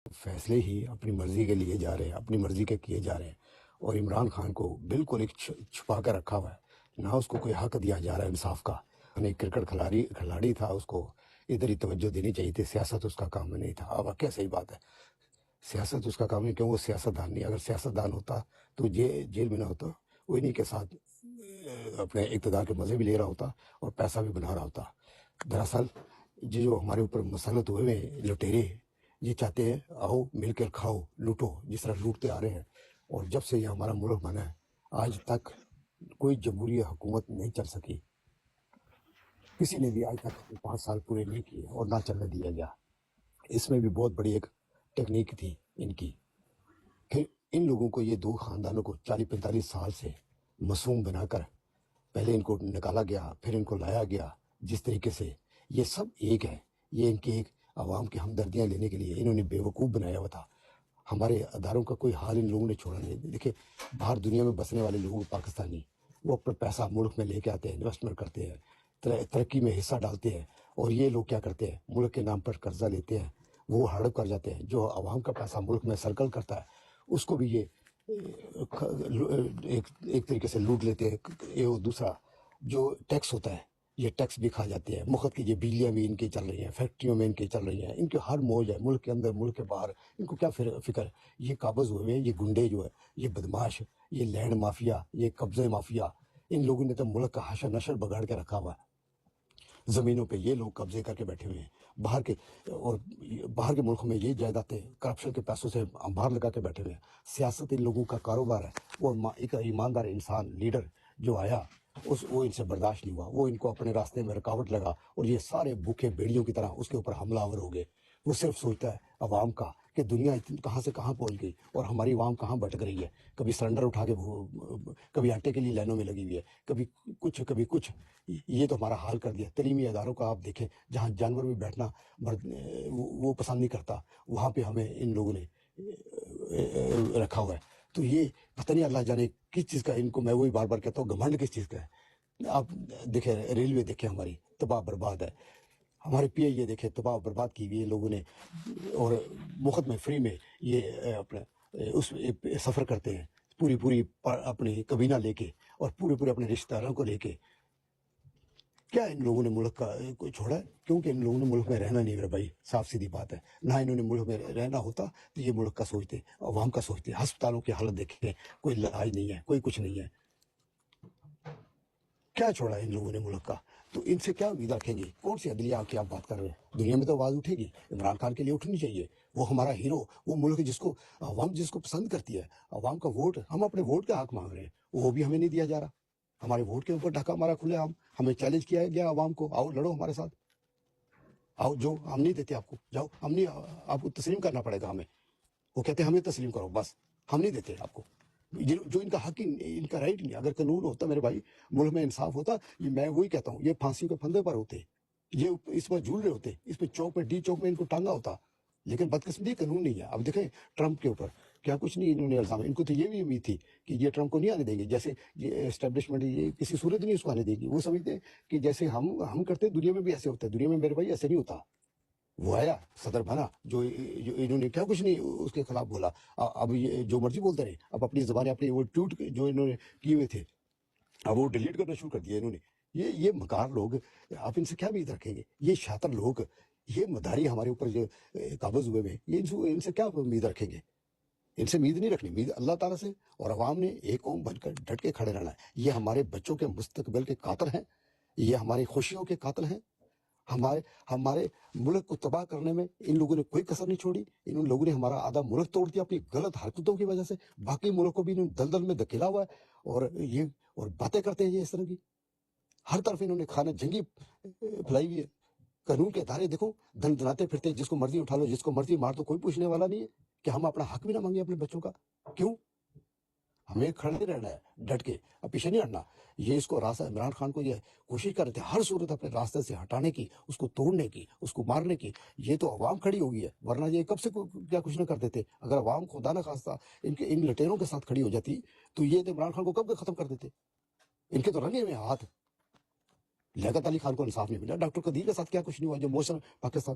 فیصلے ہی اپنی مرضی کے لیے جا رہے ہیں، اپنی مرضی کے کیے جا رہے ہیں، اور عمران خان کو بالکل ایک چھپا کر رکھا ہوا ہے، نہ اس کو کوئی حق دیا جا رہا ہے انصاف کا۔ ایک کرکٹ کھلاڑی تھا، اس کو ادھر ہی توجہ دینی چاہیے تھی، سیاست اس کا کام نہیں تھا۔ اب کیا صحیح بات ہے، سیاست اس کا کام نہیں، کیوں وہ سیاست دان نہیں؟ اگر سیاست دان ہوتا تو جیل میں نہ ہوتا، وہ انہیں کے ساتھ اپنے اقتدار کے مزے بھی لے رہا ہوتا اور پیسہ بھی بنا رہا ہوتا۔ دراصل یہ جو ہمارے اوپر مسلط ہوئے ہیں لٹیرے، یہ چاہتے ہیں آؤ مل کر کھاؤ لوٹو، جس طرح لوٹتے آ رہے ہیں۔ اور جب سے یہ ہمارا ملک بنا ہے، آج تک کوئی جمہوری حکومت نہیں چل سکی، کسی نے بھی آج تک اپنے 5 سال پورے نہیں کیے اور نہ چلنے دیا گیا۔ اس میں بھی بہت بڑی ایک ٹیکنیک تھی ان کی۔ پھر ان لوگوں کو، یہ دو خاندانوں کو 40-45 سال سے معصوم بنا کر پہلے ان کو نکالا گیا، پھر ان کو لایا گیا۔ جس طریقے سے یہ سب ایک ہے، یہ ان کے ایک عوام کی ہمدردیاں لینے کے لیے انہوں نے بیوقوف بنایا ہوا تھا۔ ہمارے اداروں کا کوئی حال ان لوگوں نے چھوڑا نہیں۔ دیکھیں، باہر دنیا میں بسنے والے لوگ پاکستانی، وہ اپنا پیسہ ملک میں لے کے آتے ہیں، انویسٹمنٹ کرتے ہیں، ترقی میں حصہ ڈالتے ہیں، اور یہ لوگ کیا کرتے ہیں، ملک کے نام پر قرضہ لیتے ہیں، وہ ہڑپ کر جاتے ہیں۔ جو عوام کا پیسہ ملک میں سرکل کرتا ہے، اس کو بھی یہ ایک طریقے سے لوٹ لیتے ہیں۔ یہ دوسرا جو ٹیکس ہوتا ہے، یہ ٹیکس بھی کھا جاتے ہیں۔ مفت کی یہ بجلیاں بھی ان کی چل رہی ہیں، فیکٹریوں میں ان کی چل رہی ہیں، ان کے ہر موج ہے، ملک کے اندر ملک کے باہر، ان کو کیا فکر ہے؟ یہ قابض ہوئے ہیں، یہ گنڈے جو ہے، یہ بدماش، یہ لینڈ مافیا، یہ قبضے مافیا، ان لوگوں نے تو ملک کا حشر نشر بگاڑ کے رکھا ہوا ہے۔ زمینوں پہ یہ لوگ قبضے کر کے بیٹھے ہوئے ہیں، باہر کے ملکوں میں یہ جائیدادیں کرپشن کے پیسوں سے باہر لگا کے بیٹھے ہوئے ہیں۔ سیاست ان لوگوں کا کاروبار ہے۔ وہ ایک ایماندار انسان لیڈر جو آیا، وہ ان سے برداشت نہیں ہوا، وہ ان کو اپنے راستے میں رکاوٹ لگا، اور یہ سارے بھوکے بیڑیوں کی طرح اس کے اوپر حملہ آور ہو گئے۔ وہ صرف سوچتا ہے عوام کا کہ دنیا کہاں سے کہاں پہنچ گئی اور ہماری عوام کہاں بھٹک رہی ہے۔ کبھی سلنڈر اٹھا کے کبھی آٹے کے لیے لائنوں میں لگی ہوئی ہے، کبھی کچھ۔ یہ تو ہمارا حال کر دیا۔ تعلیمی اداروں کا آپ دیکھیں، جہاں جانور بھی بیٹھنا وہ پسند نہیں کرتا، وہاں پہ ہمیں ان لوگوں نے رکھا ہوا ہے۔ تو یہ پتہ نہیں اللہ جانے کس چیز کا، ان کو میں وہی بار بار کہتا ہوں، گھمنڈ کس چیز کا ہے۔ آپ دیکھیں، ریلوے دیکھیں ہماری تباہ برباد ہے، ہمارے پی آئی یہ دیکھیں تباہ برباد کی ہوئی ہے لوگوں نے، اور مفت میں فری میں یہ اپنا اس سفر کرتے ہیں، پوری اپنی کابینہ لے کے، اور پورے اپنے رشتہ داروں کو لے کے۔ کیا ان لوگوں نے ملک کا کوئی چھوڑا ہے؟ کیونکہ ان لوگوں نے ملک میں رہنا نہیں، میرے بھائی، صاف سیدھی بات ہے۔ نہ انہوں نے ملک میں رہنا ہوتا تو یہ ملک کا سوچتے، عوام کا سوچتے۔ ہسپتالوں کی حالت دیکھیں، کوئی علاج نہیں ہے، کوئی کچھ نہیں ہے۔ کیا چھوڑا ہے ان لوگوں نے ملک کا؟ تو ان سے کیا امید رکھیں گے؟ کون سی عدلیہ کی آپ بات کر رہے ہیں؟ دنیا میں تو آواز اٹھے گی، عمران خان کے لیے اٹھنی چاہیے۔ وہ ہمارا ہیرو، وہ ملک عوام جس کو پسند کرتی ہے، عوام کا ووٹ، ہم اپنے ووٹ کا حق مانگ رہے ہیں، وہ بھی ہمیں نہیں دیا جا رہا۔ ہمارے ووٹ کے اوپر ڈھکا مارا کھلے عام، ہمیں چیلنج کیا گیا عوام کو، آؤ لڑو ہمارے ساتھ، آؤ، جو ہم نہیں دیتے آپ کو، جاؤ، ہم نہیں، آپ کو تسلیم کرنا پڑے گا ہمیں۔ وہ کہتے ہیں ہمیں تسلیم کرو، بس ہم نہیں دیتے آپ کو۔ جو ان کا حق، ان کا رائٹ نہیں۔ اگر قانون ہوتا میرے بھائی، ملک میں انصاف ہوتا، میں وہی کہتا ہوں، یہ پھانسی کے پھندے پر ہوتے، یہ اس پر جھول رہے ہوتے، اس پہ چوک پہ ڈی چوک میں ان کو ٹانگا ہوتا۔ لیکن بدقسمتی قانون نہیں ہے۔ اب دیکھیں ٹرمپ کے اوپر کیا کچھ نہیں انہوں نے الزام، ان کو تو یہ بھی امید تھی کہ یہ ٹرمپ کو نہیں آنے دیں گے، جیسے یہ اسٹیبلشمنٹ یہ کسی صورت نہیں اس کو آنے دے گی۔ وہ سمجھتے ہیں کہ جیسے ہم کرتے دنیا میں بھی ایسے ہوتا ہے، دنیا میں میرے بھائی ایسے نہیں ہوتا۔ وہ آیا، صدر بنا، جو انہوں نے کیا کچھ نہیں اس کے خلاف بولا۔ اب یہ جو مرضی بولتے رہے، اب اپنی زبانیں، اپنے وہ ٹویٹ جو انہوں نے کیے ہوئے تھے، اب وہ ڈیلیٹ کرنا شروع کر دیا انہوں نے۔ یہ مکار لوگ، آپ ان سے کیا امید رکھیں گے؟ یہ شاطر لوگ، یہ مداری ہمارے اوپر جو قابض ہوئے ہوئے، یہ ان سے کیا امید رکھیں گے؟ ان سے امید نہیں رکھنی، امید اللہ تعالیٰ سے، اور عوام نے ایک قوم بن کر ڈٹ کے کھڑے رہنا ہے۔ یہ ہمارے بچوں کے مستقبل کے قاتل ہیں، یہ ہماری خوشیوں کے قاتل ہیں۔ ہمارے ملک کو تباہ کرنے میں ان لوگوں نے کوئی کسر نہیں چھوڑی۔ ان لوگوں نے ہمارا آدھا ملک توڑ دیا اپنی غلط حرکتوں کی وجہ سے۔ باقی ملک کو بھی انہوں نے دلدل میں دھکیلا ہوا ہے، اور باتیں کرتے ہیں یہ اس طرح کی۔ ہر طرف انہوں نے کھانا جنگی پھیلائی ہوئی ہے۔ قانون کے ادارے دیکھو، دن دناتے پھرتے ہیں، جس کو مرضی اٹھا لو، جس کو مرضی مار دو، کوئی پوچھنے والا نہیں ہے کہ ہم اپنا حق بھی نہ مانگے اپنے بچوں کا۔ کیوں؟ ہمیں کھڑے رہنا ہے ڈٹ کے، اب پیچھے نہیں ہٹنا۔ یہ اس کو راستہ، عمران خان کو یہ کوشش کر رہے تھے ہر صورت اپنے راستے سے ہٹانے کی، اس کو توڑنے کی، اس کو مارنے کی۔ یہ تو عوام کھڑی ہوگی ہے، ورنہ یہ کب سے کیا کچھ نہ کرتے تھے۔ اگر عوام خدا نہ خواستہ ان لٹیروں کے ساتھ کھڑی ہو جاتی تو یہ تو عمران خان کو کب کا ختم کر دیتے۔ ان کے تو رنگے ہوئے ہاتھ۔ لیاقت علی خان کو انصاف نہیں ملا، ڈاکٹر قدیر کے ساتھ کیا کچھ نہیں ہوا، جو موشن پاکستان